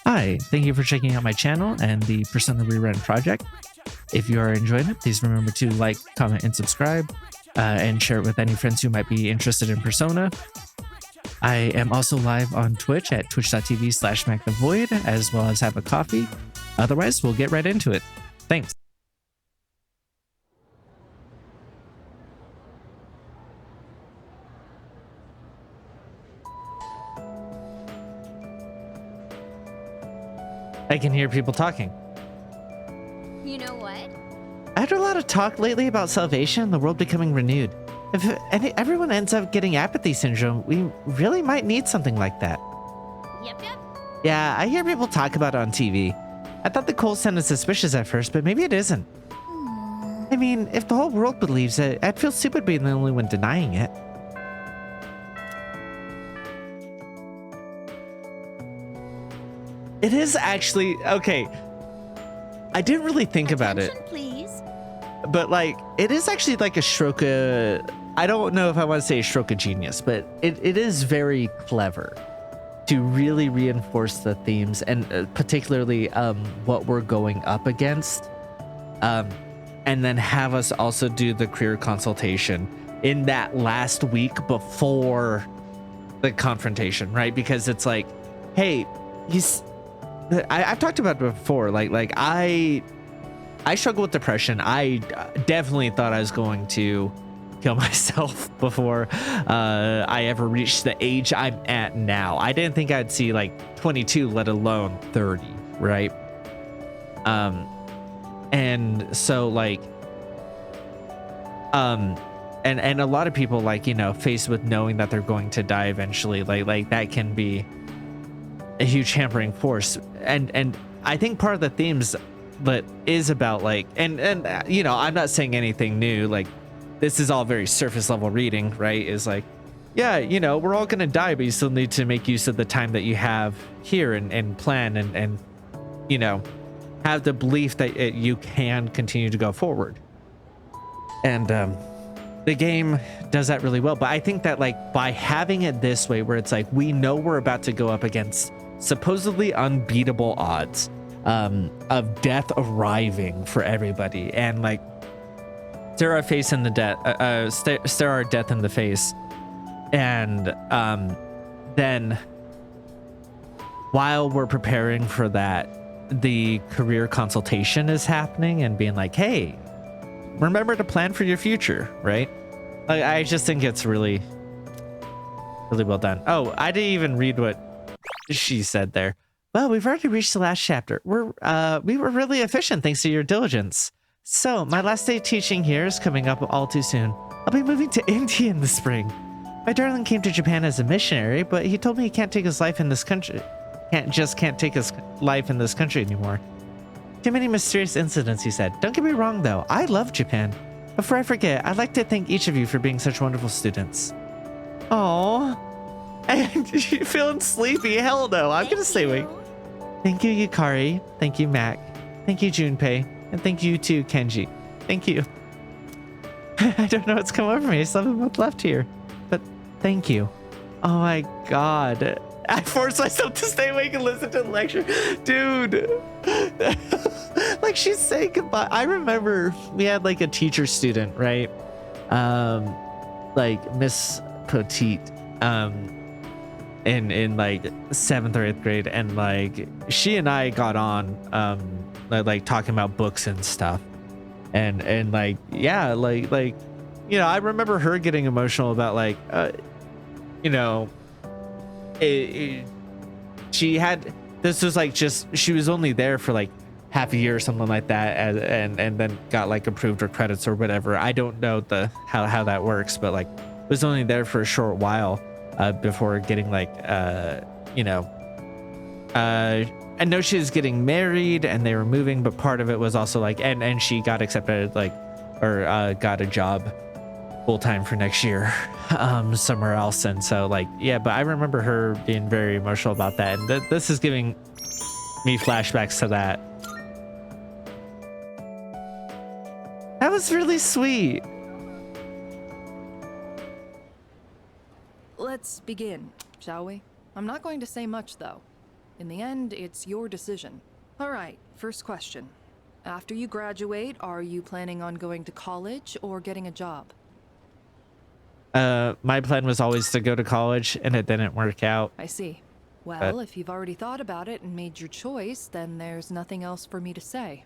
Hi, thank you for checking out my channel and the Persona Rerun project. If you are enjoying it, please remember to like, comment, and subscribe, and share it with any friends who might be interested in Persona. I am also live on Twitch at twitch.tv/MacTheVoid, as well as have a coffee. Otherwise, we'll get right into it. Thanks. I can hear people talking. You know what? I heard a lot of talk lately about salvation and the world becoming renewed. If everyone ends up getting apathy syndrome, we really might need something like that. Yep. Yeah, I hear people talk about it on TV. I thought the call sounded suspicious at first, but maybe it isn't. I mean, if the whole world believes it, I'd feel stupid being the only one denying it. It is actually, okay. I didn't really think about it. Please. But like, it is actually like a stroke of, I don't know if I want to say a stroke of genius, but it is very clever to really reinforce the themes and particularly what we're going up against. And then have us also do the career consultation in that last week before the confrontation, right? Because it's like, hey, I've talked about it before. Like I struggle with depression. I definitely thought I was going to kill myself before I ever reached the age I'm at now. I didn't think I'd see like 22, let alone 30, right? And so like, and a lot of people, like, you know, faced with knowing that they're going to die eventually, like that can be a huge hampering force. And I think part of the themes that is about like, and you know, I'm not saying anything new, like this is all very surface level reading, right? Is like, yeah, you know, we're all gonna die, but you still need to make use of the time that you have here and plan and you know, have the belief that you can continue to go forward. And the game does that really well. But I think that like by having it this way, where it's like we know we're about to go up against supposedly unbeatable odds of death arriving for everybody, and like stare our face in the stare our death in the face, and then while we're preparing for that, the career consultation is happening and being like, hey, remember to plan for your future, right? Like, I just think it's really well done. Oh, I didn't even read what she said there. Well, we've already reached the last chapter. We were really efficient thanks to your diligence. So my last day teaching here is coming up all too soon. I'll be moving to India in the spring. My darling came to Japan as a missionary, but he told me he can't take his life in this country. Can't take his life in this country anymore. Too many mysterious incidents, he said. Don't get me wrong, though. I love Japan. Before I forget, I'd like to thank each of you for being such wonderful students. Oh, and you feeling sleepy? Hell no, I'm gonna stay awake. Thank you, Yukari. Thank you, Mac. Thank you, Junpei. And thank you too, Kenji. Thank you. I don't know what's come over me. I still have a month left here. But thank you. Oh my god. I forced myself to stay awake and listen to the lecture. Dude. Like, she's saying goodbye. I remember we had like a teacher student, right? Like Miss Petite, in like 7th or 8th grade, and like she and I got on like talking about books and stuff, and like, yeah, like you know, I remember her getting emotional about like you know, she had, this was like, just, she was only there for like half a year or something like that, and then got like approved or credits or whatever. I don't know how that works, but like was only there for a short while before getting like you know, I know she was getting married and they were moving, but part of it was also like, and she got accepted, like, or got a job full-time for next year somewhere else. And so like, yeah, but I remember her being very emotional about that, and this is giving me flashbacks to that. That was really sweet. Let's begin, shall we? I'm not going to say much, though. In the end, it's your decision. All right, first question. After you graduate, are you planning on going to college or getting a job? My plan was always to go to college, and it didn't work out. I see. Well, if you've already thought about it and made your choice, then there's nothing else for me to say.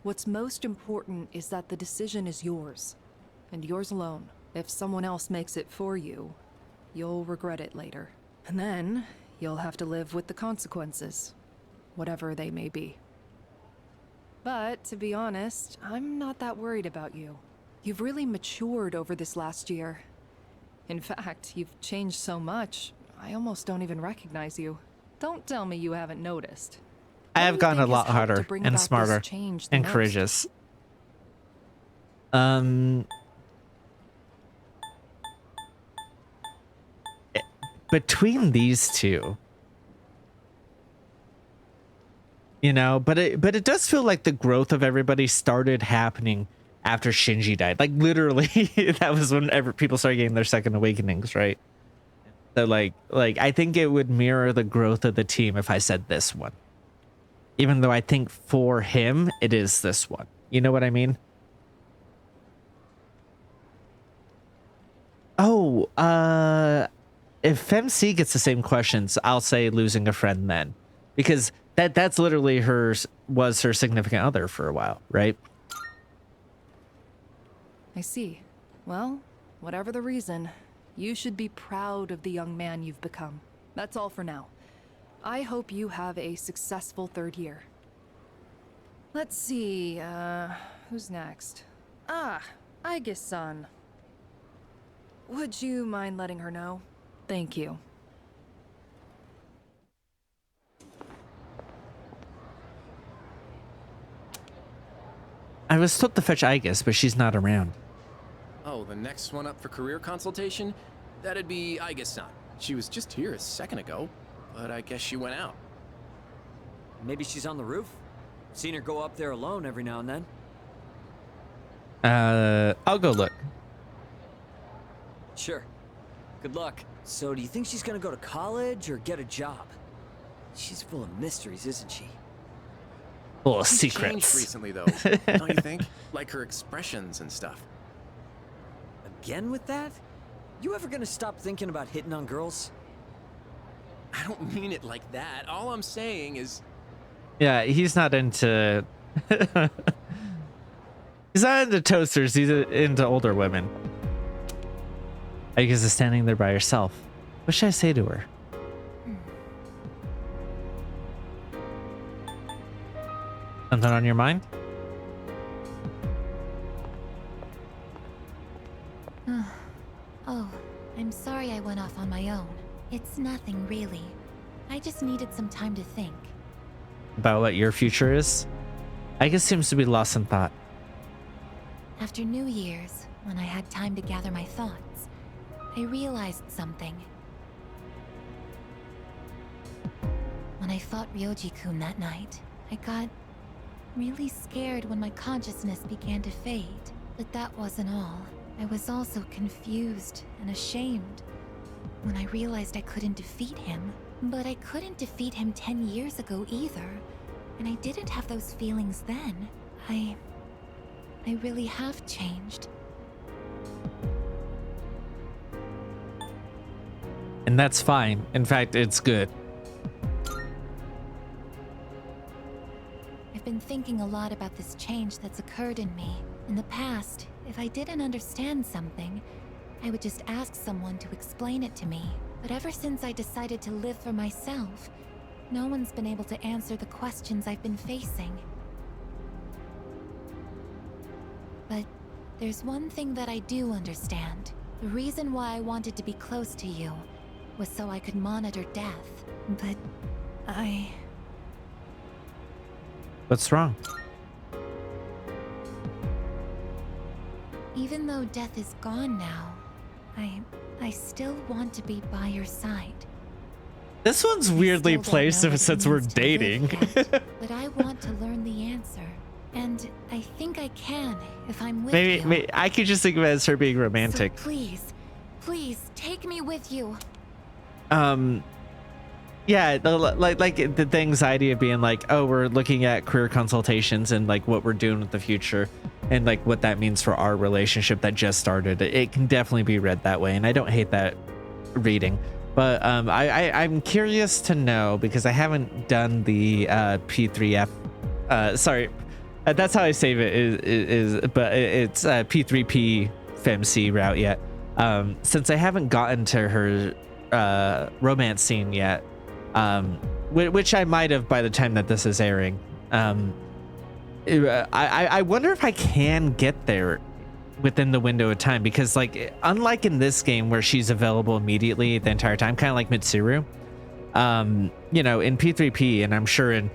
What's most important is that the decision is yours, and yours alone. If someone else makes it for you, you'll regret it later. And then, you'll have to live with the consequences, whatever they may be. But, to be honest, I'm not that worried about you. You've really matured over this last year. In fact, you've changed so much, I almost don't even recognize you. Don't tell me you haven't noticed. I What have do you gotten a think has lot helped to harder bring and about this smarter change the and most? courageous. Between these two, you know, but it does feel like the growth of everybody started happening after Shinji died. Like literally, that was when people started getting their second awakenings, right? So like I think it would mirror the growth of the team if I said this one. Even though I think for him it is this one. You know what I mean? Oh, if FemC gets the same questions, I'll say losing a friend then. Because that's literally was her significant other for a while, right? I see. Well, whatever the reason, you should be proud of the young man you've become. That's all for now. I hope you have a successful third year. Let's see, who's next? Ah, Aige-san. Would you mind letting her know? Thank you. I was told to fetch Aigis, but she's not around. Oh, the next one up for career consultation? That'd be Aige-san. She was just here a second ago, but I guess she went out. Maybe she's on the roof? Seen her go up there alone every now and then. I'll go look. Sure. Good luck. So do you think she's gonna go to college or get a job? She's full of mysteries, isn't she? Full of She's secrets. changed recently, though, don't you think? Like her expressions and stuff. Again with that? You ever gonna stop thinking about hitting on girls? I don't mean it like that. All I'm saying is... Yeah, he's not into... He's not into toasters, he's into older women. Aigis is standing there by herself. What should I say to her? Something on your mind? Oh, I'm sorry I went off on my own. It's nothing really. I just needed some time to think. About what your future is? Aigis seems to be lost in thought. After New Year's, when I had time to gather my thoughts, I realized something. When I fought Ryoji-kun that night, I got really scared when my consciousness began to fade. But that wasn't all. I was also confused and ashamed when I realized I couldn't defeat him. But I couldn't defeat him 10 years ago either, and I didn't have those feelings then. I really have changed. And that's fine. In fact, it's good. I've been thinking a lot about this change that's occurred in me. In the past, if I didn't understand something, I would just ask someone to explain it to me. But ever since I decided to live for myself, no one's been able to answer the questions I've been facing. But there's one thing that I do understand. The reason why I wanted to be close to you was so I could monitor death. But What's wrong? even though death is gone now, I still want to be by your side. This one's weirdly Still don't placed know what it since we're means to live dating. yet, but I want to learn the answer. And I think I can if I'm with maybe, you. maybe I could just think of it as her being romantic. So please, take me with you. Yeah, like the anxiety of being like, oh, we're looking at career consultations and like what we're doing with the future and like what that means for our relationship that just started. It can definitely be read that way, and I don't hate that reading. But I'm curious to know, because I haven't done the P3F. Sorry, that's how I save it. But it's P3P FemC route yet. Since I haven't gotten to her romance scene yet. Which I might have by the time that this is airing. I wonder if I can get there within the window of time, because like unlike in this game where she's available immediately the entire time, kind of like Mitsuru, you know, in P3P, and I'm sure in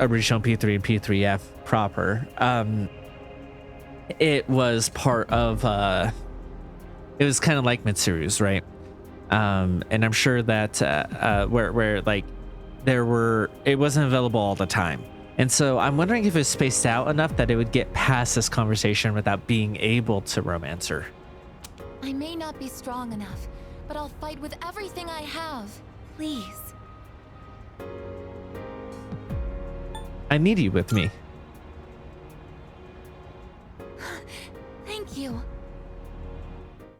original P3 and P3F proper, it was part of it was kind of like Mitsuru's, right? And I'm sure that where like it wasn't available all the time. And so I'm wondering if it's spaced out enough that it would get past this conversation without being able to romance her. I may not be strong enough, but I'll fight with everything I have. Please. I need you with me. Thank you.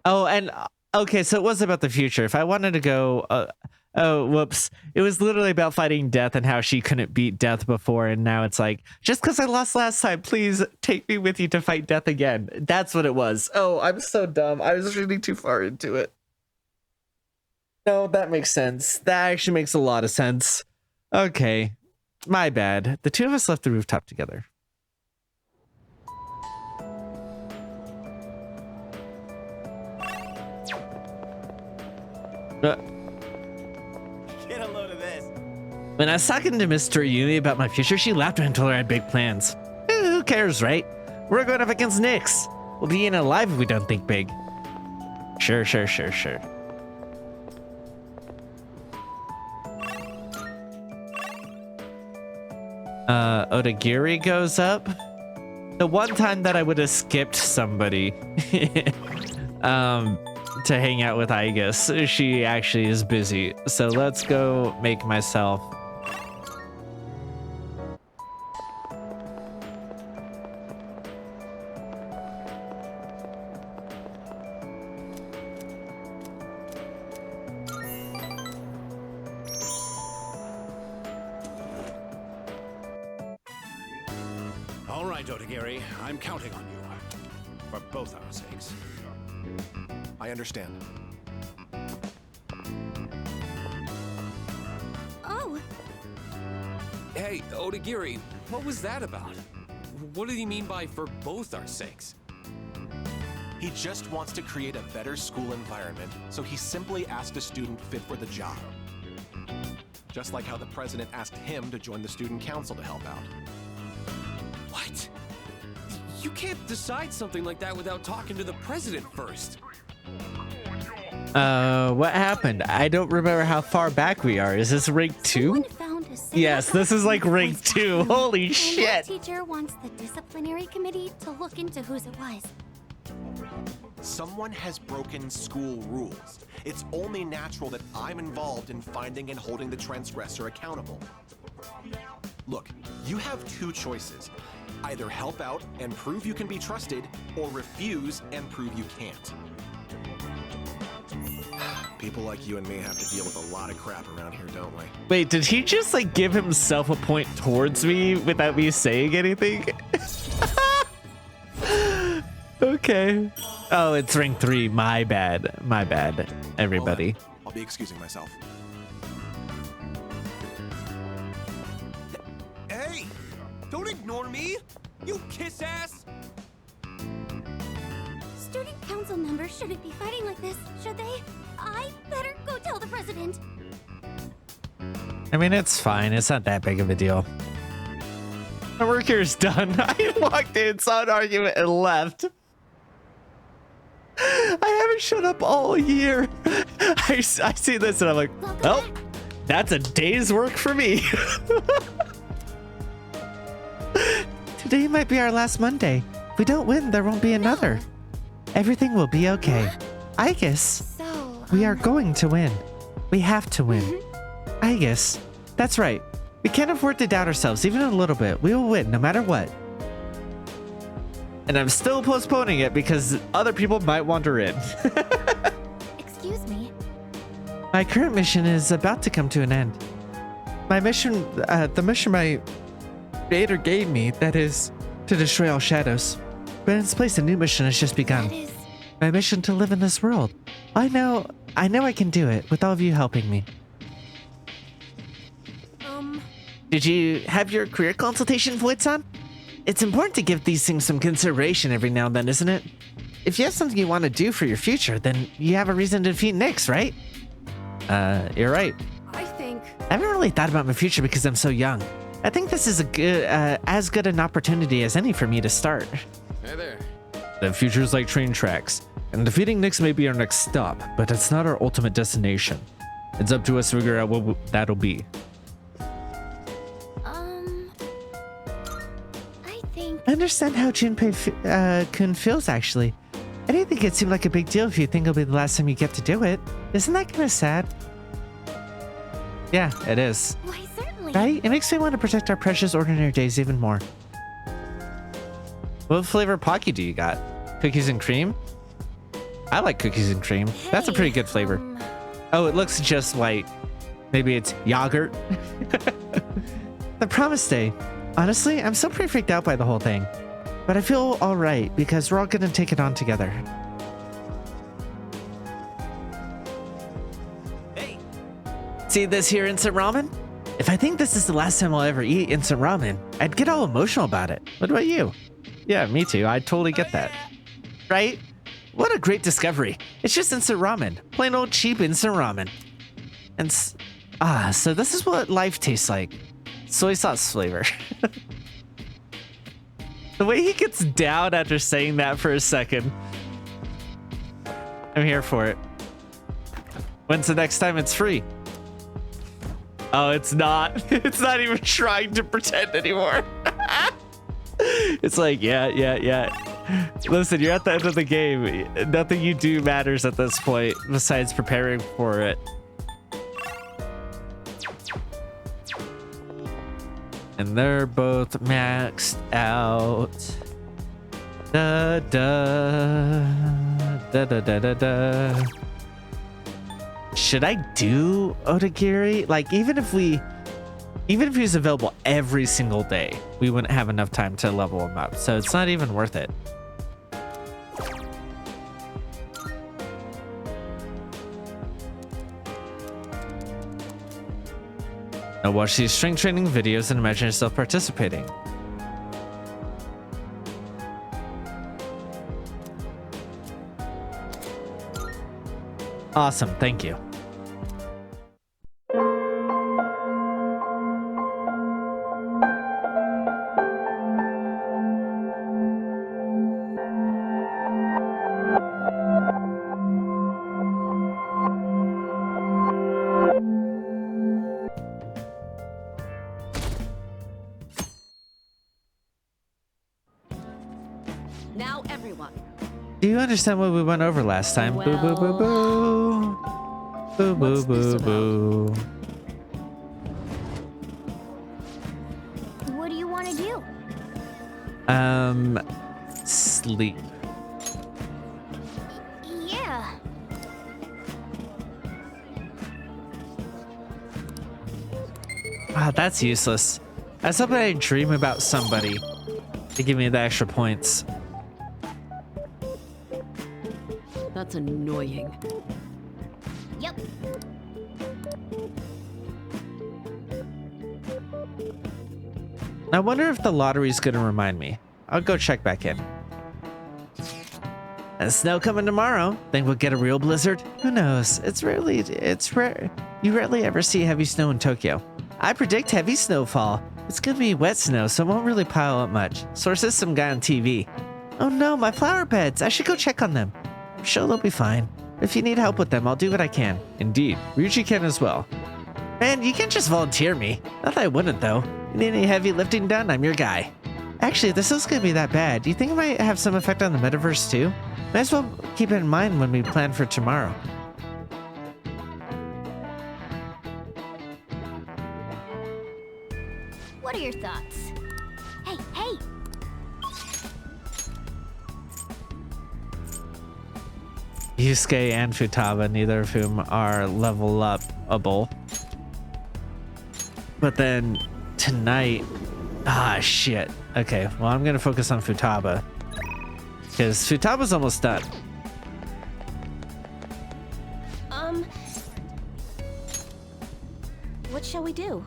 Oh, and okay, so it was about the future. If I wanted to go, oh, whoops. It was literally about fighting death and how she couldn't beat death before. And now it's like, just because I lost last time, please take me with you to fight death again. That's what it was. Oh, I'm so dumb. I was reading too far into it. No, that makes sense. That actually makes a lot of sense. Okay, my bad. The two of us left the rooftop together. Get a load of this. When I was talking to Mr. Yumi about my future, she laughed and told her I had big plans. Who cares, right? We're going up against Nyx. We'll be in alive if we don't think big. Sure. Odagiri goes up. The one time that I would have skipped somebody to hang out with Aigis, she actually is busy. So let's go make myself. All right, Odagiri, I'm counting on you. For both our sakes. I understand. Oh, Hey, Odagiri, what was that about? What did he mean by for both our sakes? He just wants to create a better school environment, so he simply asked a student fit for the job. Just like how the president asked him to join the student council to help out. What? You can't decide something like that without talking to the president first. What happened? I don't remember how far back we are. Is this rank 2? someone found a sample Yes, this is like rank 2. Holy and shit. that teacher wants the disciplinary committee to look into whose it was. Someone has broken school rules. It's only natural that I'm involved in finding and holding the transgressor accountable. Look, you have two choices. Either help out and prove you can be trusted, or refuse and prove you can't. People like you and me have to deal with a lot of crap around here, don't we? Wait, did he just like give himself a point towards me without me saying anything? Okay. Oh, it's rank 3. My bad, everybody. Hold on. I'll be excusing myself. Hey! Don't ignore me! You kiss ass! Student council members shouldn't be fighting like this, should they? I better go tell the president. I mean, it's fine. It's not that big of a deal. My work here is done. I walked in, saw an argument, and left. I haven't shut up all year. I see this and I'm like, well, that's a day's work for me. Today might be our last Monday. If we don't win, there won't be another. Everything will be okay. I guess So, we are going to win. We have to win. I guess. That's right. We can't afford to doubt ourselves even a little bit. We will win no matter what. And I'm still postponing it because other people might wander in. Excuse me. My current mission is about to come to an end. My mission, the mission my creator gave me, that is, to destroy all shadows. But in its place, a new mission has just begun. That is... My mission to live in this world. I know I can do it with all of you helping me. Did you have your career consultation voice on? It's important to give these things some consideration every now and then, isn't it? If you have something you want to do for your future, then you have a reason to defeat Nyx, right? You're right. I think... I haven't really thought about my future because I'm so young. I think this is a good, as good an opportunity as any for me to start. Hey there. The future is like train tracks, and defeating Nyx may be our next stop, but it's not our ultimate destination. It's up to us to figure out what that'll be. I understand how Junpei-kun feels, actually. I didn't think it seemed like a big deal if you think it'll be the last time you get to do it. Isn't that kind of sad? Yeah, it is. Why, certainly. Right? It makes me want to protect our precious ordinary days even more. What flavor Pocky do you got? Cookies and cream? I like cookies and cream. That's a pretty good flavor. Oh, it looks just white. Maybe it's yogurt. The promise day. Honestly, I'm still pretty freaked out by the whole thing. But I feel alright because we're all gonna take it on together. Hey! See this here instant ramen? If I think this is the last time I'll ever eat instant ramen, I'd get all emotional about it. What about you? Yeah, me too. I totally get that. Right? What a great discovery. It's just instant ramen. Plain old cheap instant ramen. And so this is what life tastes like. Soy sauce flavor. The way he gets down after saying that for a second. I'm here for it. When's the next time it's free? Oh, it's not. It's not even trying to pretend anymore. It's like, yeah. Listen, you're at the end of the game. Nothing you do matters at this point besides preparing for it. And they're both maxed out. Da da da da da da da. Should I do Odagiri? Like, even if he's available every single day, we wouldn't have enough time to level him up. So it's not even worth it. Now watch these strength training videos and imagine yourself participating. Awesome, thank you. Now everyone. Do you understand what we went over last time? Well, boo boo boo boo. Boo boo what's this boo boo. What do you want to do? Sleep. Yeah. Wow, that's useless. I was hoping I'd dream about somebody to give me the extra points. That's annoying. Yep. I wonder if the lottery's gonna remind me. I'll go check back in. And snow coming tomorrow. Think we'll get a real blizzard? Who knows? It's rare. You rarely ever see heavy snow in Tokyo. I predict heavy snowfall. It's gonna be wet snow, so it won't really pile up much. Sources some guy on TV. Oh no, my flower beds. I should go check on them. I'm sure they'll be fine. If you need help with them, I'll do what I can. Indeed, Ryuji can as well. Man, you can't just volunteer me. Not that I wouldn't, though. You need any heavy lifting done? I'm your guy. Actually, if this is gonna be that bad, do you think it might have some effect on the metaverse too? Might as well keep it in mind when we plan for tomorrow. What are your thoughts? Hey, hey! Yusuke and Futaba, neither of whom are level upable. But then tonight, shit. Okay, well, I'm gonna focus on Futaba because Futaba's almost done. What shall we do?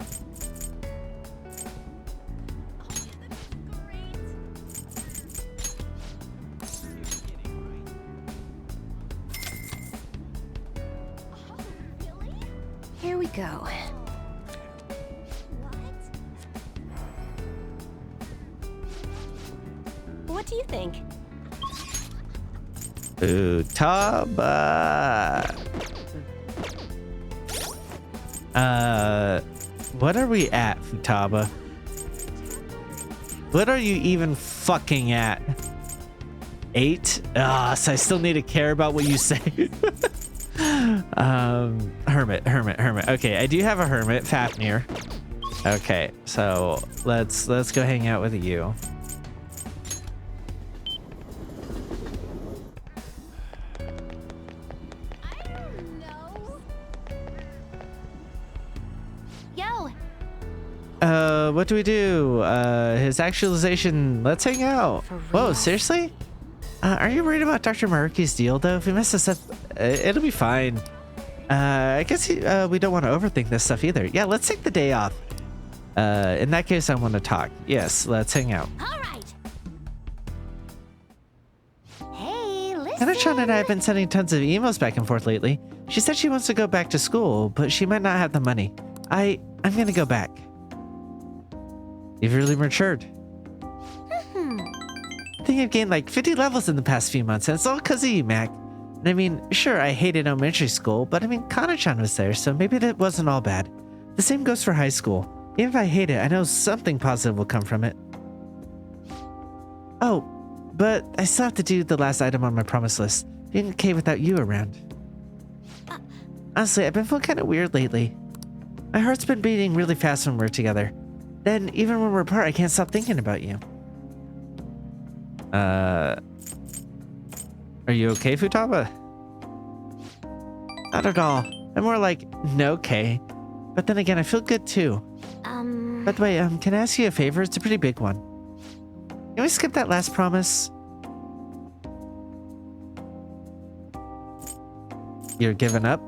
Here we go. What do you think? Futaba. What are we at, Futaba? What are you even fucking at? 8? So I still need to care about what you say. Hermit. Okay, I do have a hermit, Fafnir. Okay, so let's go hang out with you. What do we do? His actualization. Let's hang out. Whoa, seriously? Are you worried about Dr. Maruki's deal, though? If he messes up, it'll be fine. I guess we don't want to overthink this stuff either. Yeah, let's take the day off. In that case, I want to talk. Yes, let's hang out. All right. Hey, listen. Hana-chan and I have been sending tons of emails back and forth lately. She said she wants to go back to school, but she might not have the money. I'm gonna go back. You've really matured. I think I've gained like 50 levels in the past few months, and it's all because of you, Mac. And I mean, sure, I hated elementary school, but I mean, Kana-chan was there, so maybe that wasn't all bad. The same goes for high school. Even if I hate it, I know something positive will come from it. Oh, but I still have to do the last item on my promise list. Being okay without you around. Honestly, I've been feeling kind of weird lately. My heart's been beating really fast when we're together. Then, even when we're apart, I can't stop thinking about you. Are you okay, Futaba? Not at all. I'm more like, no, okay. But then again, I feel good too. By the way, can I ask you a favor? It's a pretty big one. Can we skip that last promise? You're giving up?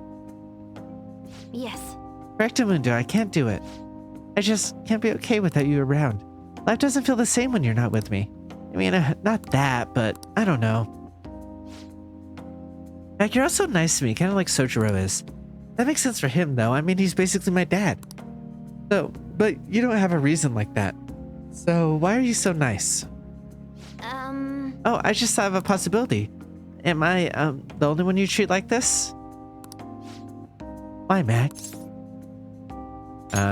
Yes. Rectamundo, I can't do it. I just can't be okay without you around. Life doesn't feel the same when you're not with me. I mean, not that, but I don't know. Mac, you're also nice to me, kind of like Sojiro is. That makes sense for him, though. I mean, he's basically my dad. So, but you don't have a reason like that. So, why are you so nice? Oh, I just thought of a possibility. Am I, the only one you treat like this? Why, Mac?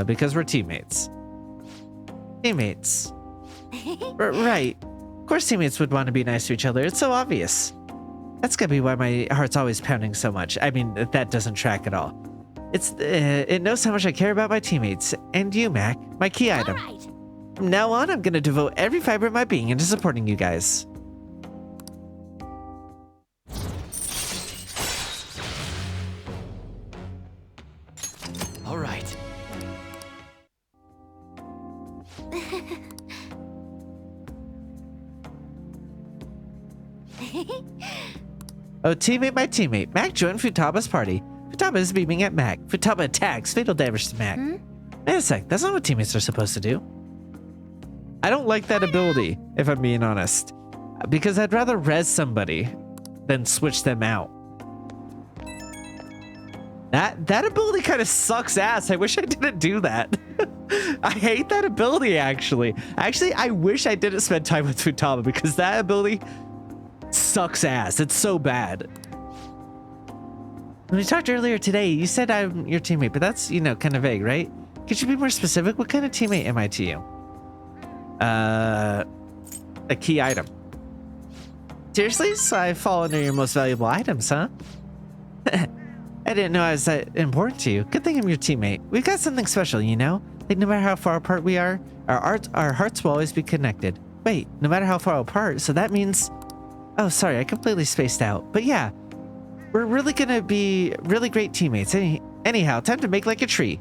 Because we're teammates. Teammates. Right. Of course teammates would want to be nice to each other. It's so obvious. That's gotta be why my heart's always pounding so much. I mean, that doesn't track at all. It knows how much I care about my teammates. And you, Mac, my key item. All right. From now on, I'm gonna devote every fiber of my being into supporting you guys. All right. Oh, teammate by teammate. Mac joined Futaba's party. Futaba is beaming at Mac. Futaba attacks. Fatal damage to Mac. Wait a sec. That's not what teammates are supposed to do. I don't like that ability, if I'm being honest. Because I'd rather res somebody than switch them out. That ability kind of sucks ass. I wish I didn't do that. I hate that ability, actually. Actually, I wish I didn't spend time with Futaba because that ability sucks ass. It's so bad. When we talked earlier today, you said I'm your teammate, but that's, you know, kind of vague, right? Could you be more specific? What kind of teammate am I to you? A key item. Seriously? So I fall under your most valuable items, huh? I didn't know I was that important to you. Good thing I'm your teammate. We've got something special, you know? Like, no matter how far apart we are, our hearts will always be connected. Wait, no matter how far apart, so that means... Oh, sorry, I completely spaced out. But yeah, we're really gonna be really great teammates. Anyhow, time to make like a tree.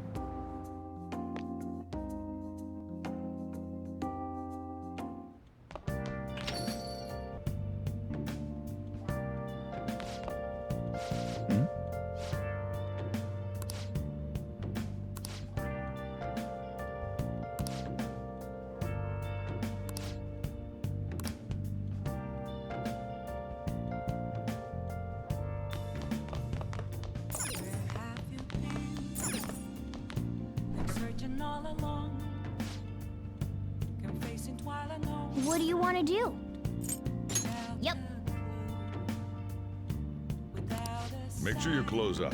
What do you want to do? Yep. Make sure you close up.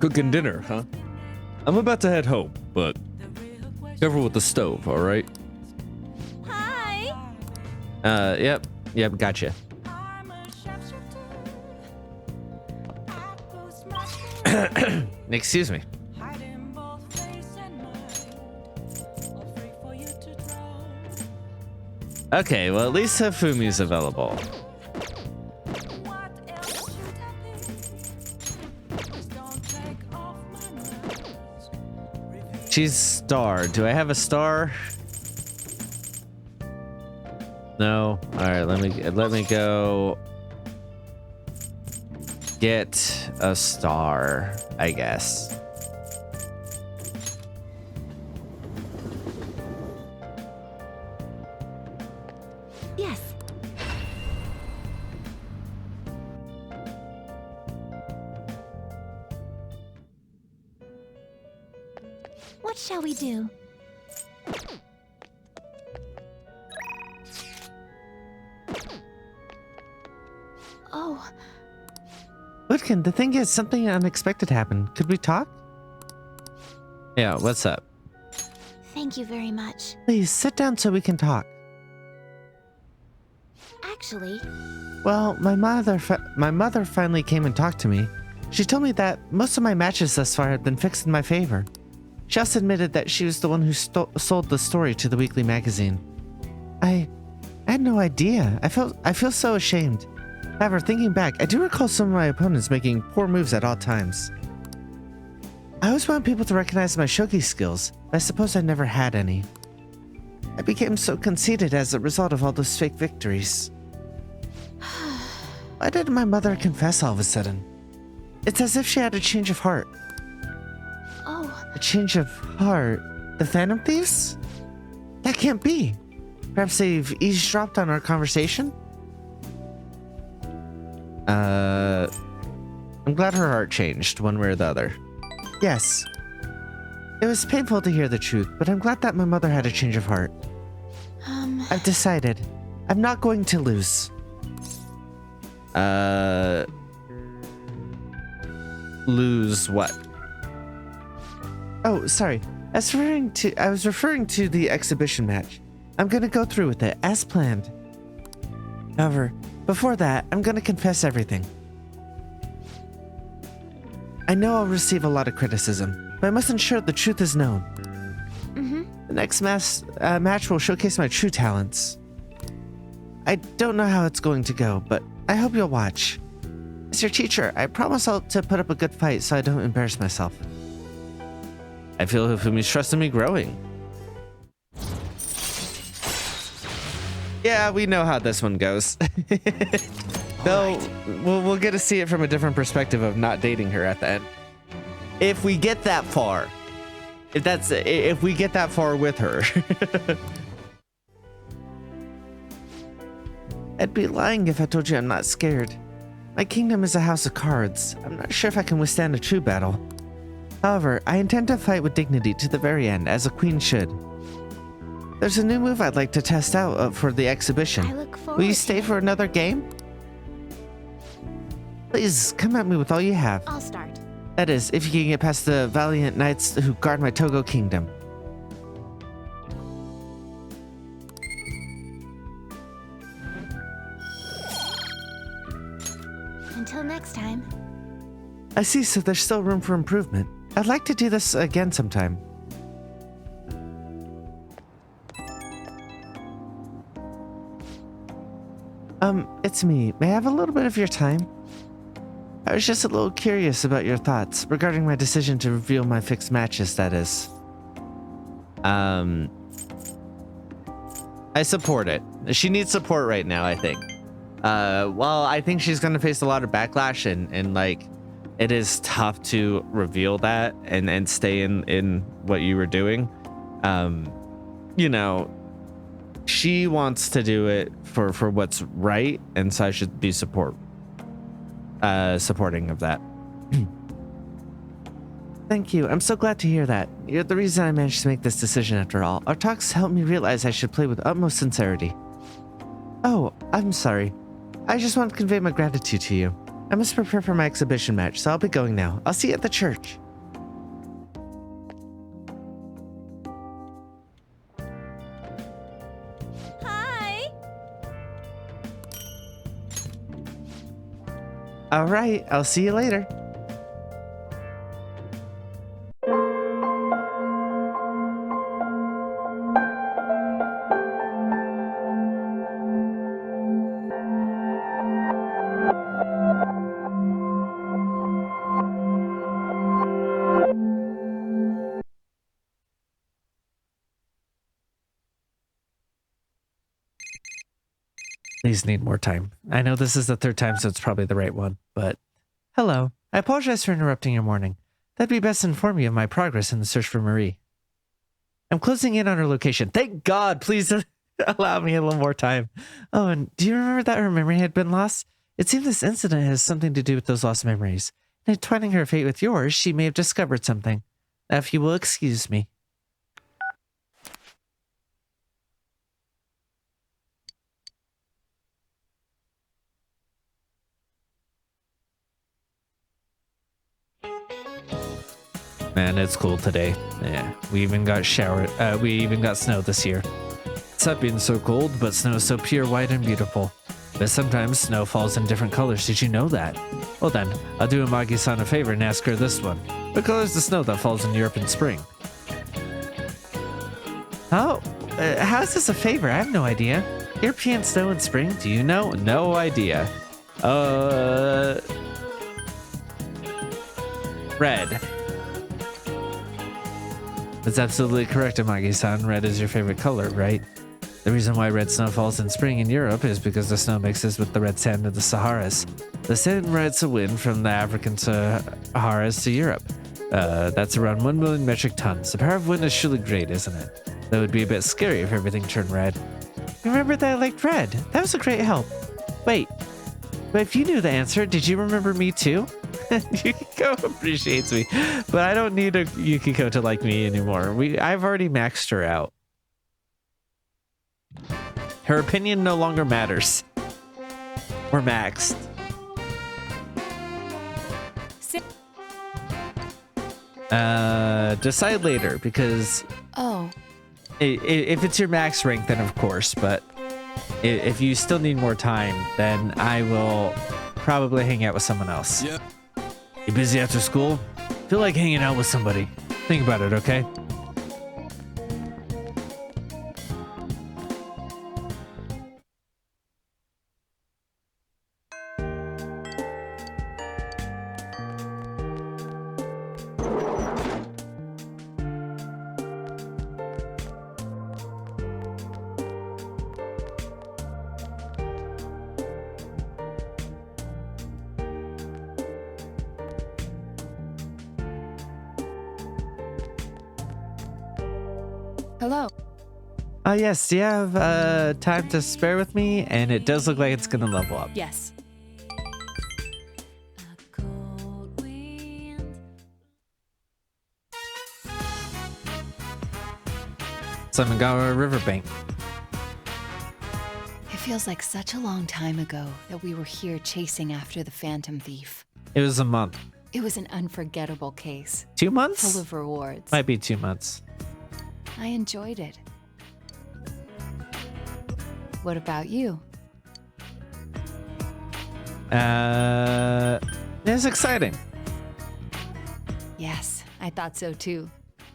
Cooking dinner, huh? I'm about to head home, but careful with the stove, all right? Hi. Yep, gotcha. Excuse me. Okay, well, at least Hifumi's available. She's star. Do I have a star? No. All right, let me go get a star, I guess. Yes. What shall we do? Oh. Woodkin, the thing is, something unexpected happened. Could we talk? Yeah, what's up? Thank you very much. Please, sit down so we can talk. Actually, Well, my mother finally came and talked to me. She told me that most of my matches thus far had been fixed in my favor. She also admitted that she was the one who sold the story to the weekly magazine. I had no idea. I feel so ashamed. However, thinking back, I do recall some of my opponents making poor moves at all times. I always want people to recognize my shogi skills, but I suppose I never had any. I became so conceited as a result of all those fake victories. Why did my mother confess all of a sudden? It's as if she had a change of heart. oh, A change of heart? The Phantom Thieves? That can't be. Perhaps they've eavesdropped on our conversation? I'm glad her heart changed, one way or the other. Yes. It was painful to hear the truth, but I'm glad that my mother had a change of heart. I've decided. I'm not going to lose. Lose what? Oh, sorry. I was referring to the exhibition match. I'm gonna go through with it, as planned. However, before that, I'm gonna confess everything. I know I'll receive a lot of criticism, but I must ensure the truth is known. The next match will showcase my true talents. I don't know how it's going to go, but I hope you'll watch. As your teacher, I promise to put up a good fight so I don't embarrass myself. I feel Hifumi's trust in me growing. Yeah, we know how this one goes. Though, we'll get to see it from a different perspective of not dating her at the end. If we get that far. If we get that far with her. I'd be lying if I told you I'm not scared. My kingdom is a house of cards. I'm not sure if I can withstand a true battle. However, I intend to fight with dignity to the very end, as a queen should. There's a new move I'd like to test out for the exhibition. I look forward Will you to stay it. for another game? Please, come at me with all you have. I'll start. That is, if you can get past the valiant knights who guard my Togo kingdom. Until next time. I see, so there's still room for improvement. I'd like to do this again sometime. It's me. May I have a little bit of your time? I was just a little curious about your thoughts regarding my decision to reveal my fixed matches status. I support it. She needs support right now, I think. Well, I think she's gonna face a lot of backlash and like it is tough to reveal that and stay in what you were doing. You know, she wants to do it for what's right, and so I should be supporting of that. Thank you. I'm so glad to hear that. You're the reason I managed to make this decision after all. Our talks helped me realize I should play with utmost sincerity. Oh, I'm sorry. I just want to convey my gratitude to you. I must prepare for my exhibition match, so I'll be going now. I'll see you at the church. Hi! All right, I'll see you later. Please need more time. I know this is the third time, so it's probably the right one, but... Hello. I apologize for interrupting your morning. That'd be best to inform you of my progress in the search for Marie. I'm closing in on her location. Thank God! Please allow me a little more time. Oh, and do you remember that her memory had been lost? It seems this incident has something to do with those lost memories. In entwining her fate with yours, she may have discovered something. Now, if you will excuse me. Man, it's cool today. Yeah, we even got we even got snow this year. It's not being so cold, but snow is so pure, white, and beautiful. But sometimes snow falls in different colors. Did you know that? Well then, I'll do Amagi-san a favor and ask her this one. What color is the snow that falls in Europe in spring? Oh, how is this a favor? I have no idea. European snow in spring? Do you know? No idea. Red. That's absolutely correct, Amagi-san. Red is your favorite color, right? The reason why red snow falls in spring in Europe is because the snow mixes with the red sand of the Saharas. The sand rides a wind from the African Saharas to Europe. That's around 1 million metric tons. The power of wind is truly great, isn't it? That would be a bit scary if everything turned red. Remember that I liked red. That was a great help. Wait, but if you knew the answer, did you remember me too? Yukiko appreciates me, but I don't need a Yukiko to like me anymore. I've already maxed her out. Her opinion no longer matters. We're maxed. Decide later, because if it's your max rank, then of course, but if you still need more time, then I will probably hang out with someone else. Yep. You busy after school? Feel like hanging out with somebody. Think about it, okay? Hello. Yes, do you have time to spare with me? And it does look like it's gonna level up. Yes. Samengawa Riverbank. It feels like such a long time ago that we were here chasing after the Phantom Thief. It was a month. It was an unforgettable case. 2 months? Full of rewards. Might be 2 months. I enjoyed it. What about you? It's exciting. Yes, I thought so too.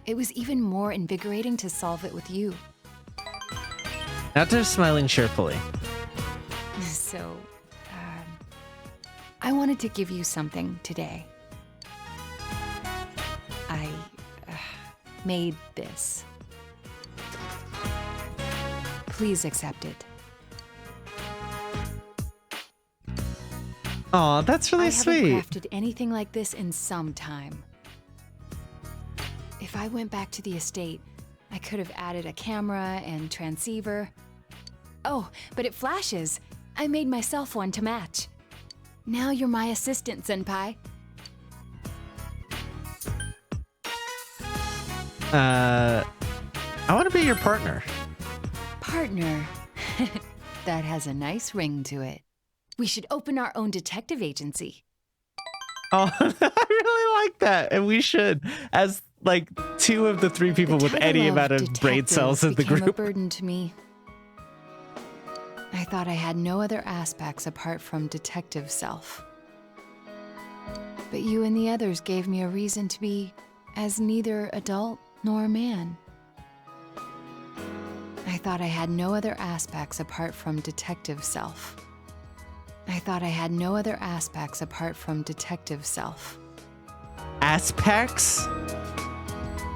It was even more invigorating to solve it with you. Now they're smiling cheerfully. So, I wanted to give you something today. I made this. Please accept it. Oh, that's really sweet. I haven't crafted anything like this in some time. If I went back to the estate, I could have added a camera and transceiver. Oh, but it flashes. I made myself one to match. Now you're my assistant, Senpai. I want to be your partner. Partner. That has a nice ring to it. We should open our own detective agency. Oh, I really like that. And we should, as like 2 of the 3 people with any amount of brain cells in the became group. A burden to me. I thought I had no other aspects apart from detective self. But you and the others gave me a reason to be as neither adult nor a man. I thought I had no other aspects apart from detective self. I thought I had no other aspects apart from detective self. Aspects?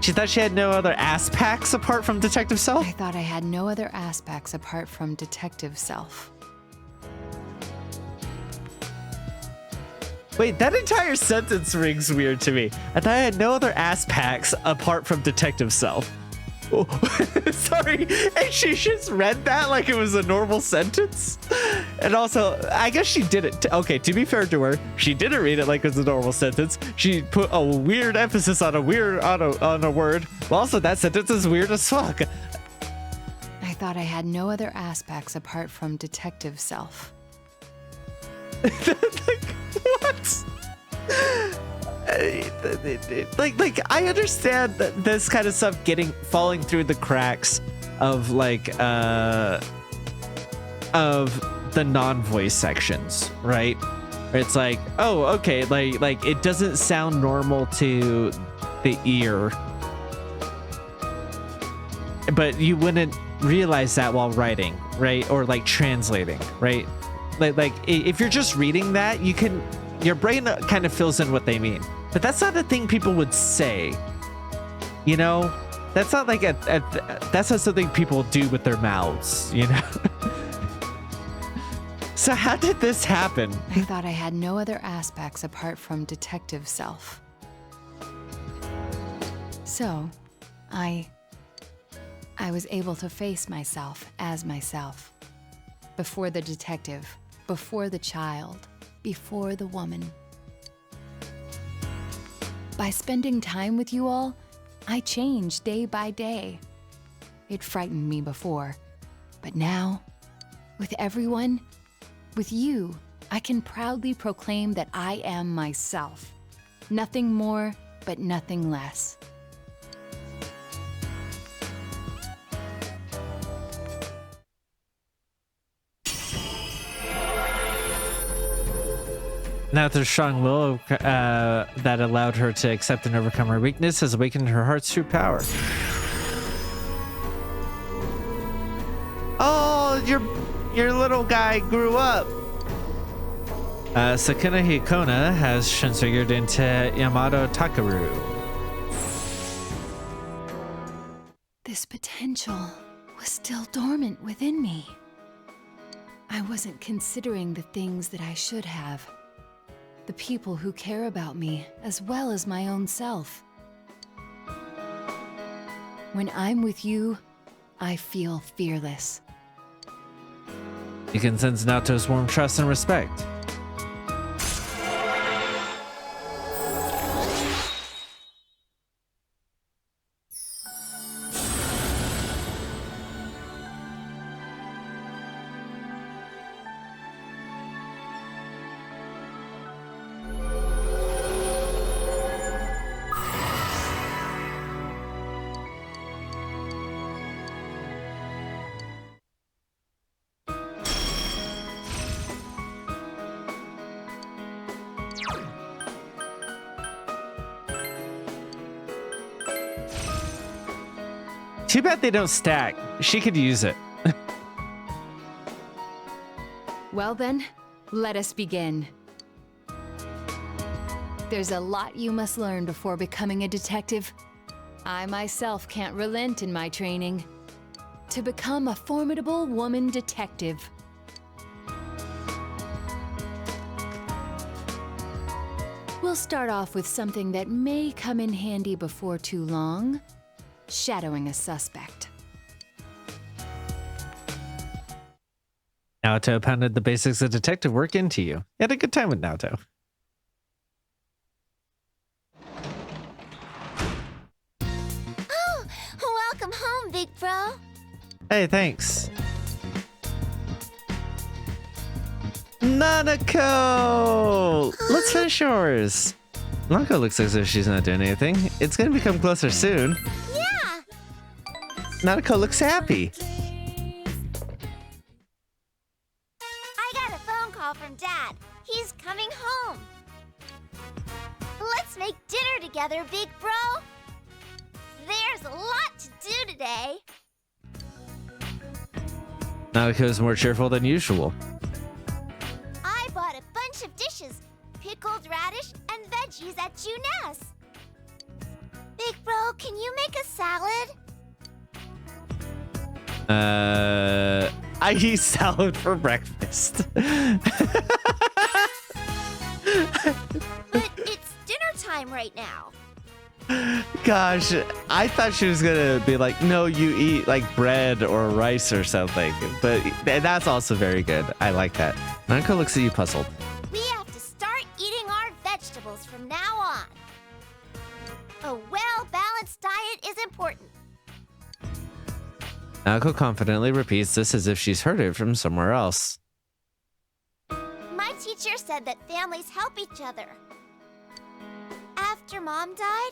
She thought she had no other aspects apart from detective self? I thought I had no other aspects apart from detective self. Wait, that entire sentence rings weird to me. I thought I had no other aspects apart from detective self. Oh, sorry, and she just read that like it was a normal sentence. And also, I guess she did it. Okay, to be fair to her, she didn't read it like it was a normal sentence. She put a weird emphasis on a weird on a word. Well, also, that sentence is weird as fuck. I thought I had no other aspects apart from detective self. Like, what? Like I understand that this kind of stuff falling through the cracks of like of the non-voice sections, right? Where it's like, oh, okay, like it doesn't sound normal to the ear, but you wouldn't realize that while writing, right? Or like translating, right? Like if you're just reading that, your brain kind of fills in what they mean. But that's not a thing people would say. You know? That's not like that's not something people do with their mouths, you know? So how did this happen? I thought I had no other aspects apart from detective self. So, I was able to face myself as myself. Before the detective, before the child, before the woman. By spending time with you all, I changed day by day. It frightened me before, but now, with everyone, with you, I can proudly proclaim that I am myself. Nothing more, but nothing less. Now the strong will that allowed her to accept and overcome her weakness has awakened her heart's true power. Oh, your little guy grew up. Sukuna Hikona has transfigured into Yamato Takaru. This potential was still dormant within me. I wasn't considering the things that I should have. The people who care about me, as well as my own self. When I'm with you, I feel fearless. You can sense Naoto's warm trust and respect. Too bad they don't stack. She could use it. Well then, let us begin. There's a lot you must learn before becoming a detective. I myself can't relent in my training. To become a formidable woman detective. We'll start off with something that may come in handy before too long. Shadowing a suspect. Naoto pounded the basics of detective work into you. You had a good time with Naoto. Oh, welcome home, big bro. Hey, thanks. Nanako! Let's finish yours. Nanako looks as if she's not doing anything. It's gonna become closer soon. Yeah! Nanako looks happy. I got a phone call from Dad. He's coming home. Let's make dinner together, big bro. There's a lot to do today. Nanako is more cheerful than usual. I bought a bunch of dishes. Pickled radish and veggies at Junes. Big bro, can you make a salad? I eat salad for breakfast. But it's dinner time right now. Gosh, I thought she was gonna be like, no, you eat like bread or rice or something. But that's also very good. I like that. Nanako looks at you puzzled. We have to start eating our vegetables from now on. A well-balanced diet is important. Nanako confidently repeats this as if she's heard it from somewhere else. My teacher said that families help each other. After Mom died,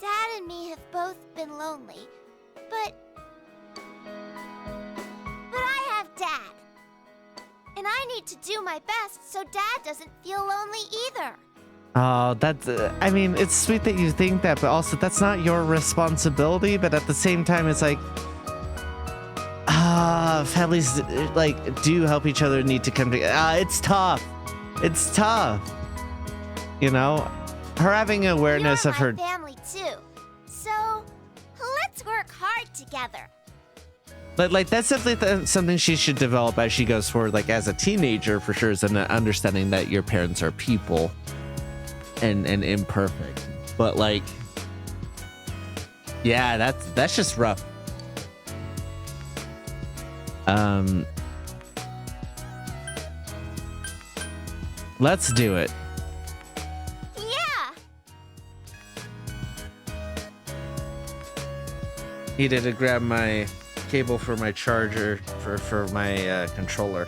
Dad and me have both been lonely. But I have Dad. And I need to do my best so Dad doesn't feel lonely either. Oh, that's, I mean, it's sweet that you think that, but also that's not your responsibility. But at the same time, it's like, families like do help each other, need to come together. It's tough. It's tough. You know, her having awareness You're of my her. family too. So let's work hard together. But like that's definitely something she should develop as she goes forward. Like as a teenager, for sure, is an understanding that your parents are people and imperfect. But like, yeah, that's just rough. Let's do it. Yeah. Needed to grab my cable for my charger for my controller.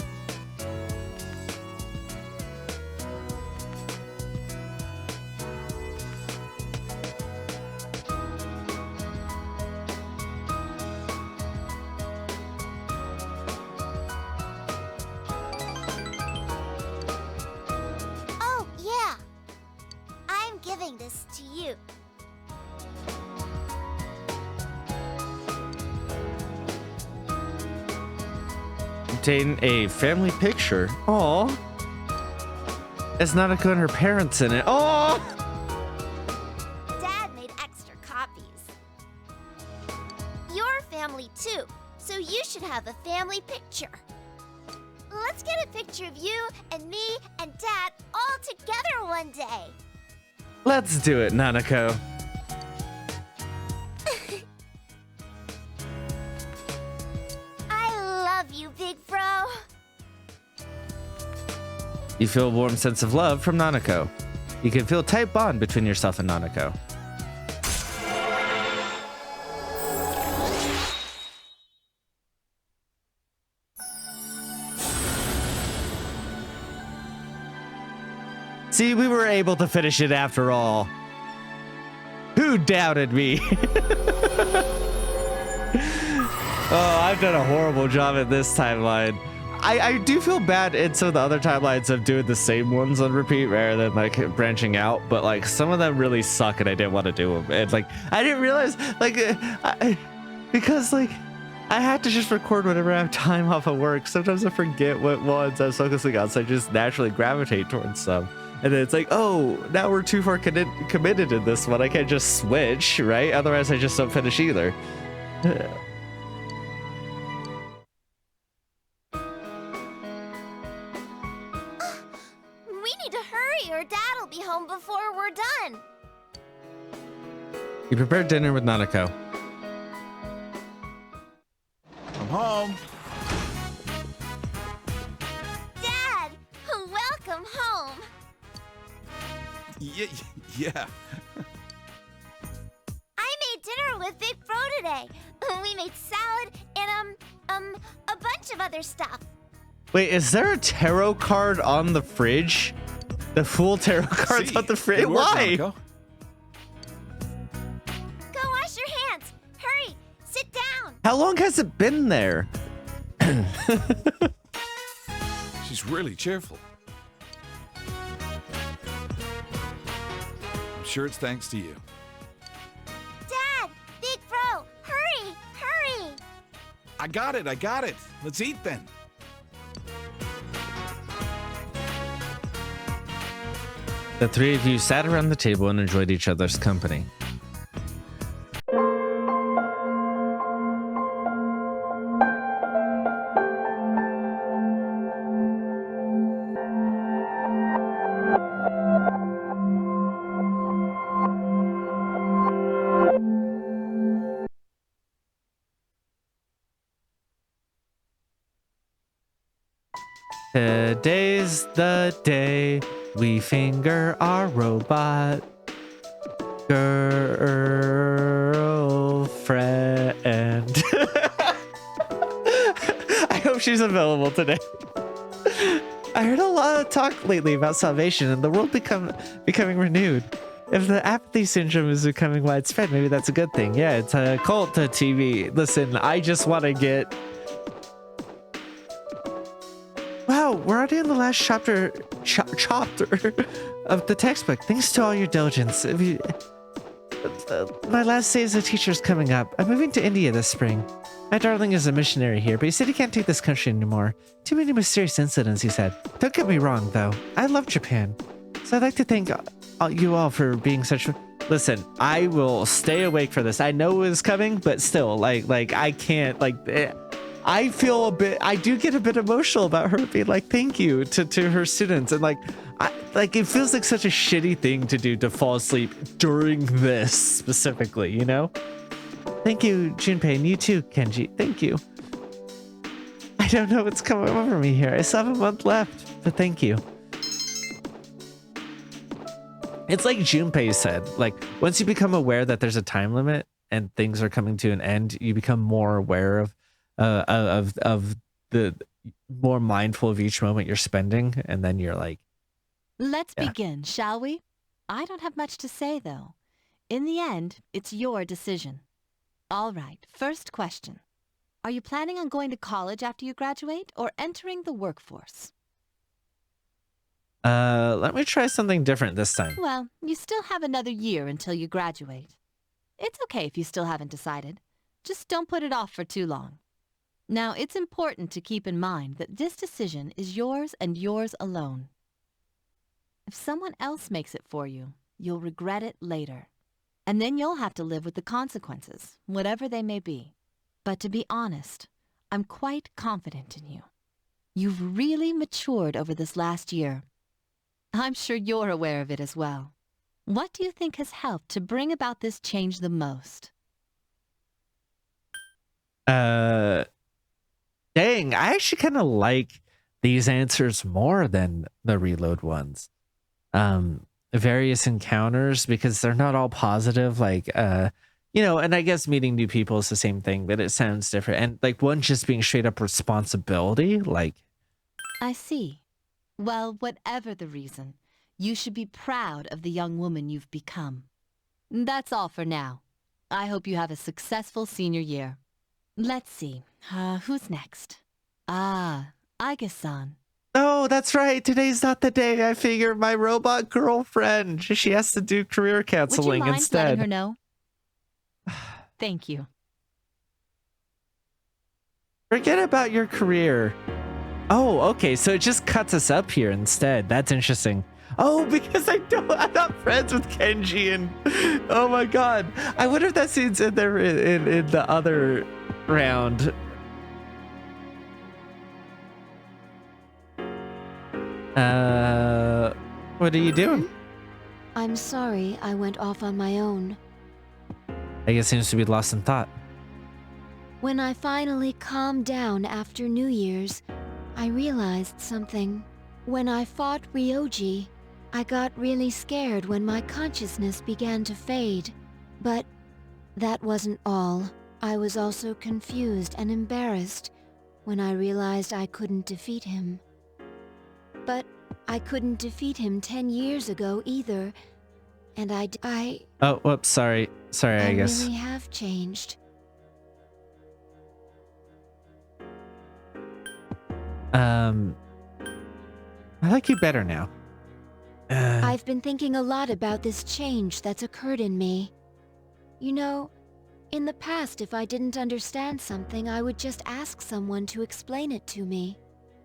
Oh, yeah. I'm giving this to you. Obtain a family picture. Aw. It's Nanako and her parents in it. Aw. Dad made extra copies. Your family too, so you should have a family picture. Let's get a picture of you and me and Dad all together one day. Let's do it, Nanako. I love you, big bro. You feel a warm sense of love from Nanako. You can feel a tight bond between yourself and Nanako. See, we were able to finish it after all. Who doubted me? Oh, I've done a horrible job at this timeline. I do feel bad in some of the other timelines of doing the same ones on repeat rather than like branching out, but like some of them really suck and I didn't want to do them. And like I didn't realize like because like I had to just record whenever I have time off of work. Sometimes I forget what ones I was focusing on, so I just naturally gravitate towards some. And then it's like, oh, now we're too far committed in this one. I can't just switch, right? Otherwise, I just don't finish either. We need to hurry or Dad'll be home before we're done. You prepared dinner with Nanako. I'm home. Dad, welcome home. Yeah. I made dinner with Big Bro today. We made salad and a bunch of other stuff. Wait, is there a tarot card on the fridge? The full tarot cards on the fridge? Why? Go wash your hands. Hurry, sit down. How long has it been there? She's really cheerful. I'm sure it's thanks to you. Dad, Big Bro, hurry. I got it. Let's eat then. The three of you sat around the table and enjoyed each other's company. Today's the day we finger our robot girlfriend. I hope she's available today. I heard a lot of talk lately about salvation and the world becoming renewed. If the apathy syndrome is becoming widespread, maybe that's a good thing. Yeah, it's a cult to TV. Listen, I just want to get... Wow, we're already in the last chapter of the textbook. Thanks to all your diligence. My last day as a teacher is coming up. I'm moving to India this spring. My darling is a missionary here, but he said he can't take this country anymore. Too many mysterious incidents, he said. Don't get me wrong, though. I love Japan. So I'd like to thank you all for being such... Listen, I will stay awake for this. I know it's coming, but still, like I can't, I feel a bit, I do get a bit emotional about her being like, thank you to her students. And it feels like such a shitty thing to do, to fall asleep during this specifically, you know? Thank you, Junpei, and you too, Kenji. Thank you. I don't know what's coming over me here. I still have a month left, but thank you. It's like Junpei said, like, once you become aware that there's a time limit and things are coming to an end, you become more aware of the more mindful of each moment you're spending, and then you're like, let's begin, shall we? I don't have much to say, though. In the end, it's your decision. All right, first question. Are you planning on going to college after you graduate, or entering the workforce? Let me try something different this time. Well, you still have another year until you graduate. It's okay if you still haven't decided. Just don't put it off for too long. Now, it's important to keep in mind that this decision is yours and yours alone. If someone else makes it for you, you'll regret it later. And then you'll have to live with the consequences, whatever they may be. But to be honest, I'm quite confident in you. You've really matured over this last year. I'm sure you're aware of it as well. What do you think has helped to bring about this change the most? Dang, I actually kind of like these answers more than the reload ones. Various encounters, because they're not all positive, and I guess meeting new people is the same thing, but it sounds different. And like one just being straight up responsibility, like. I see. Well, whatever the reason, you should be proud of the young woman you've become. That's all for now. I hope you have a successful senior year. Let's see. Who's next? Aige-san. Oh, that's right. Today's not the day. I figure my robot girlfriend, she has to do career counseling instead. Would you mind letting her know? Thank you. Forget about your career. Oh, okay. So it just cuts us up here instead. That's interesting. Oh, because I'm not friends with Kenji and oh my god. I wonder if that scene's in there in the other round. What are you doing? I'm sorry I went off on my own. I guess seems to be lost in thought. When I finally calmed down after New Year's, I realized something. When I fought Ryoji, I got really scared when my consciousness began to fade. But that wasn't all. I was also confused and embarrassed when I realized I couldn't defeat him. But I couldn't defeat him 10 years ago either, and I Oh, whoops, sorry, I guess. really have changed. I like you better now. I've been thinking a lot about this change that's occurred in me. You know, in the past, if I didn't understand something, I would just ask someone to explain it to me.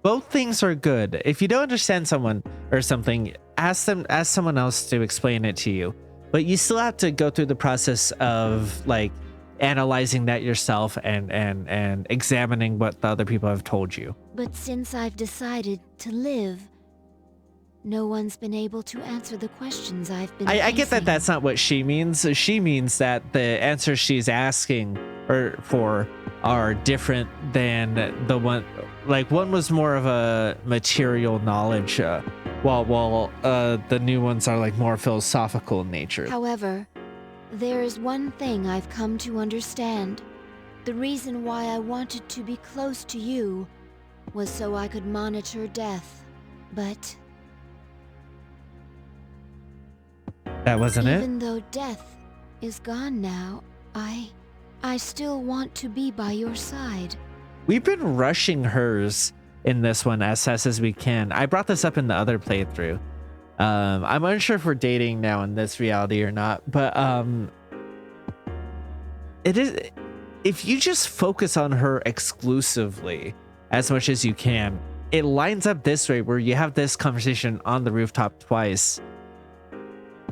Both things are good. If you don't understand someone or something, ask someone else to explain it to you. But you still have to go through the process of like analyzing that yourself and examining what the other people have told you. But since I've decided to live, no one's been able to answer the questions I've been I get that facing. that's not what she means. She means that the answers she's asking for are different than the one, like one was more of a material knowledge, while the new ones are like more philosophical in nature. However, there is one thing I've come to understand. The reason why I wanted to be close to you was so I could monitor death. But That wasn't it? even though death is gone now, I still want to be by your side. We've been rushing hers in this one as fast as we can. I brought this up in the other playthrough. I'm unsure if we're dating now in this reality or not, but it is, if you just focus on her exclusively as much as you can, it lines up this way where you have this conversation on the rooftop twice.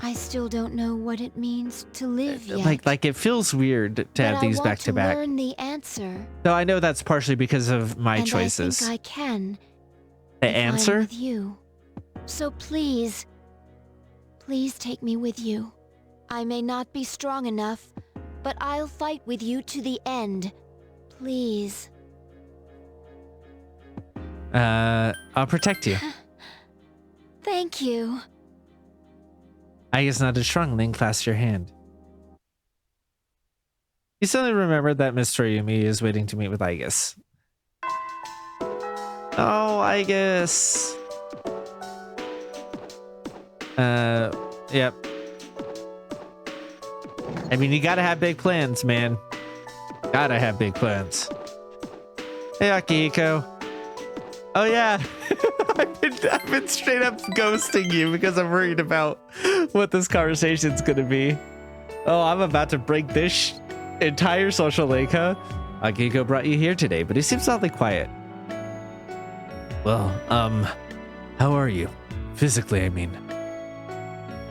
I still don't know what it means to live yet. Like it feels weird to have these back to back. I want to learn the answer. So I know that's partially because of my and choices. I think I can. The if I'm answer? with you. So please take me with you. I may not be strong enough, but I'll fight with you to the end. Please. I'll protect you. Thank you. Aigis nodded strongly and clasped your hand. You suddenly remembered that Miss Toriumi is waiting to meet with Aigis. Oh, Aigis. Yep. I mean, you gotta have big plans, man. Gotta have big plans. Hey, Akihiko. Oh, yeah. I've been straight up ghosting you because I'm worried about what this conversation's gonna be. Oh, I'm about to break this entire social link, huh? Akihiko brought you here today, but he seems oddly quiet. Well, how are you? Physically, I mean.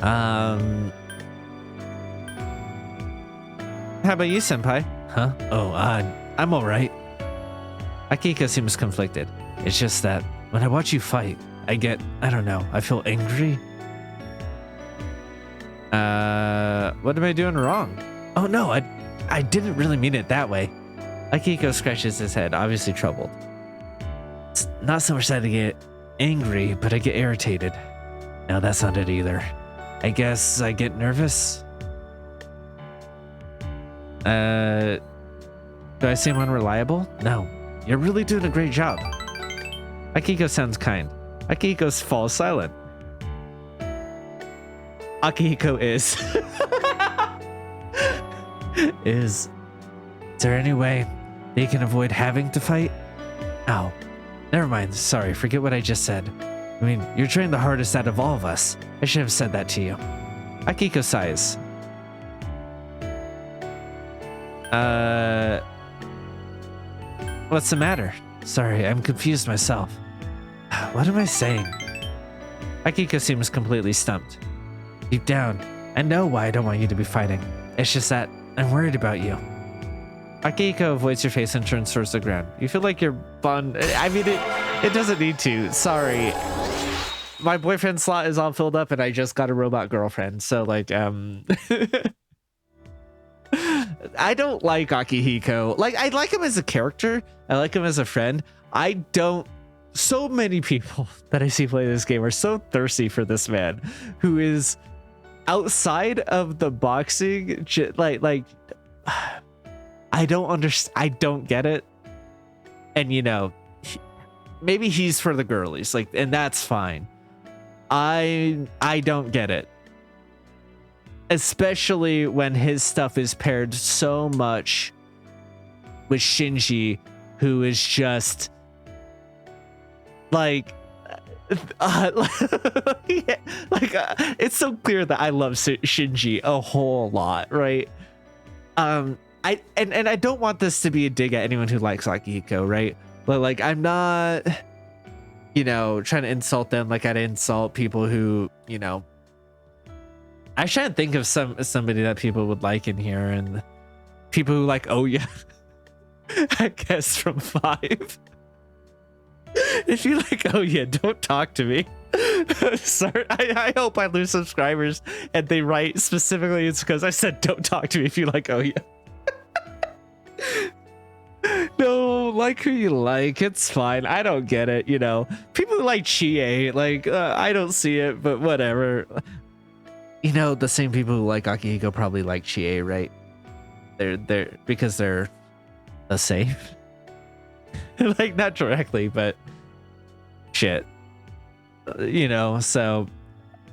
How about you, senpai? Huh? Oh, I'm alright. Akihiko seems conflicted. It's just that when I watch you fight, I don't know, I feel angry. What am I doing wrong? Oh no, I didn't really mean it that way. Akihiko scratches his head, obviously troubled. It's not so much that I get angry, but I get irritated. No, that's not it either. I guess I get nervous. Do I seem unreliable? No, you're really doing a great job. Akihiko sounds kind. Akihiko falls silent. Akihiko is. Is there any way they can avoid having to fight? Oh, never mind. Sorry, forget what I just said. I mean, you're trying the hardest out of all of us. I should have said that to you. Akihiko sighs. What's the matter? Sorry, I'm confused myself. What am I saying? Akiko seems completely stumped. Deep down, I know why I don't want you to be fighting. It's just that I'm worried about you. Akiko avoids your face and turns towards the ground. You feel like you're bond. I mean, it doesn't need to. Sorry. My boyfriend slot is all filled up and I just got a robot girlfriend. So like, I don't like Akihiko. Like, I like him as a character. I like him as a friend. I don't. So many people that I see play this game are so thirsty for this man who is outside of the boxing. Like, I don't understand. I don't get it. And you know, maybe he's for the girlies, like, and that's fine. I don't get it. Especially when his stuff is paired so much with Shinji, who is just like, it's so clear that I love Shinji a whole lot, right? I don't want this to be a dig at anyone who likes Akihiko, right? But like, I'm not, you know, trying to insult them like I'd insult people who, you know, I try to think of somebody that people would like in here, and people who like, oh yeah, I guess from 5. If you like, oh yeah, don't talk to me. Sorry, I hope I lose subscribers and they write specifically it's because I said don't talk to me if you like, oh yeah. No, like who you like, it's fine. I don't get it, you know. People who like Chie, like, I don't see it, but whatever. You know, the same people who like Akihiko probably like Chie, right? They're because they're the same. Like, not directly, but shit. You know, so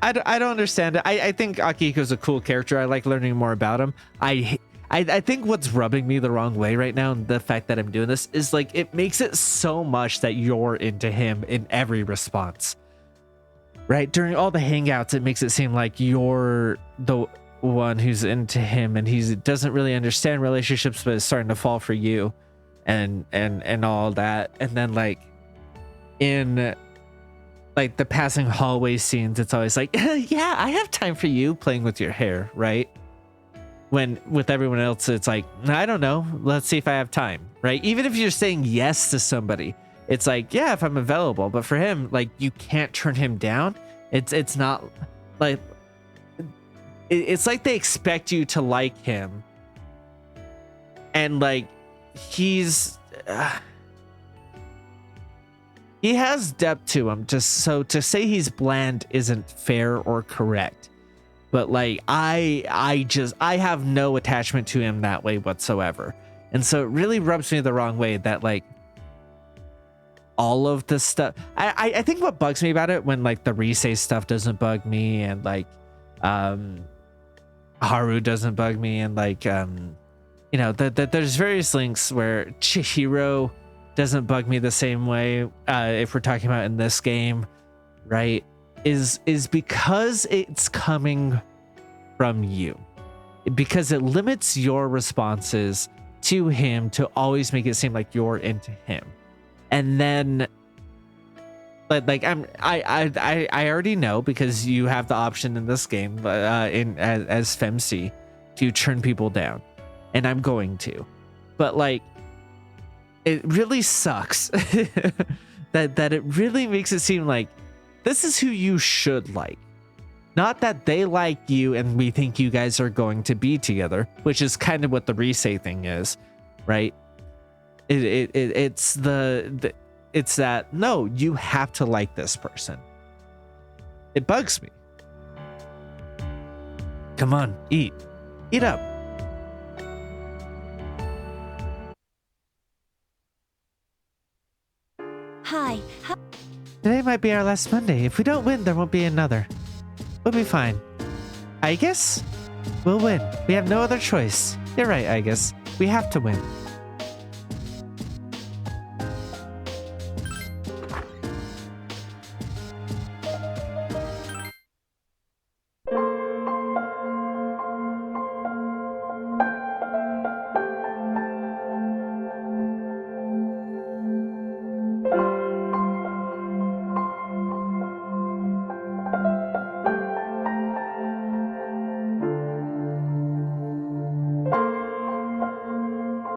I don't understand it. I think Akihiko's a cool character. I like learning more about him. I think what's rubbing me the wrong way right now, and the fact that I'm doing this, is like, it makes it so much that you're into him in every response. Right? During all the hangouts, it makes it seem like you're the one who's into him and he doesn't really understand relationships, but is starting to fall for you and all that. And then like in like the passing hallway scenes, it's always like, yeah, I have time for you, playing with your hair, right? When with everyone else, it's like, I don't know, let's see if I have time, right? Even if you're saying yes to somebody, it's like, yeah, if I'm available. But for him, like, you can't turn him down. It's not like, it's like they expect you to like him. And like, he has depth to him. So to say he's bland isn't fair or correct. But like, I have no attachment to him that way whatsoever. And so it really rubs me the wrong way that like, all of this stuff. I think what bugs me about it, when like the Rise stuff doesn't bug me, and like Haru doesn't bug me, and like you know, there's various links where Chihiro doesn't bug me the same way, if we're talking about in this game, right, is because it's coming from you, because it limits your responses to him to always make it seem like you're into him. And then like I already know, because you have the option in this game as FemC to turn people down, and I'm going to. But like, it really sucks that it really makes it seem like this is who you should like. Not that they like you and we think you guys are going to be together, which is kind of what the Rise thing is, right? It's that, no, you have to like this person. It bugs me. Come on, eat up. Hi. Today might be our last Monday. If we don't win, there won't be another. We'll be fine. I guess we'll win. We have no other choice. You're right, I guess. We have to win. bye.